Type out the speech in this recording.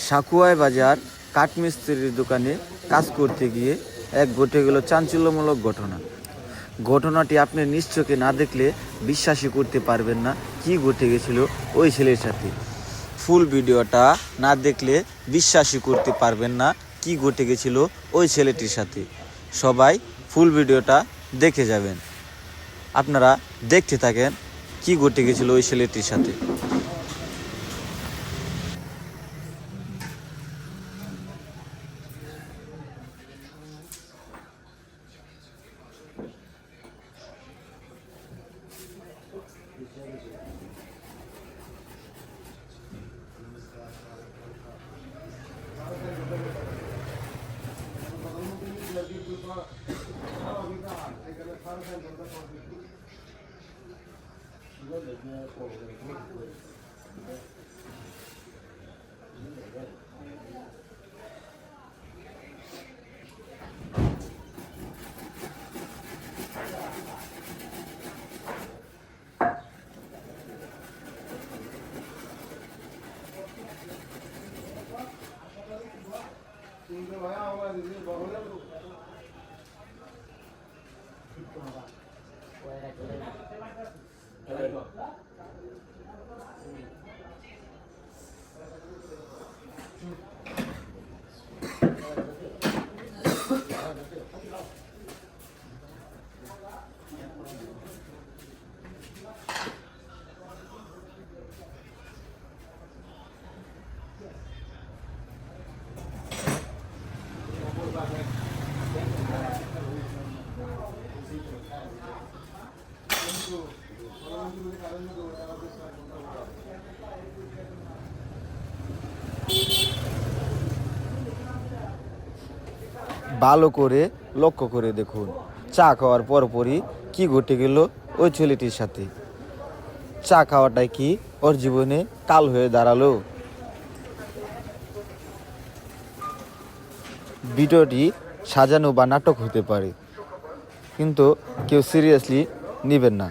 সাকুয়ায় বাজার কাঠমিস্ত্রির দোকানে কাজ করতে গিয়ে ঘটে গেল চাঞ্চল্যমূলক ঘটনা। ঘটনাটি আপনি নিজ চোখে না দেখলে বিশ্বাসই করতে পারবেন না কি ঘটে গেছিল ওই ছেলের সাথে। ফুল ভিডিওটা না দেখলে বিশ্বাসই করতে পারবেন না কি ঘটে গেছিল ওই ছেলেটির সাথে। সবাই ফুল ভিডিওটা দেখে যাবেন। আপনারা দেখতে থাকেন কি ঘটে গেছিল ওই ছেলেটির সাথে। ভালো করে লক্ষ্য করে দেখুন চা খাওয়ার পরপরই কি ঘটে গেল ওই ছেলেটির সাথে। চা খাওয়াটাই কি ওর জীবনে কাল হয়ে দাঁড়ালো। ভিডিওটি সাজানো বা নাটক হতে পারে, কিন্তু কেউ সিরিয়াসলি নেবেন না।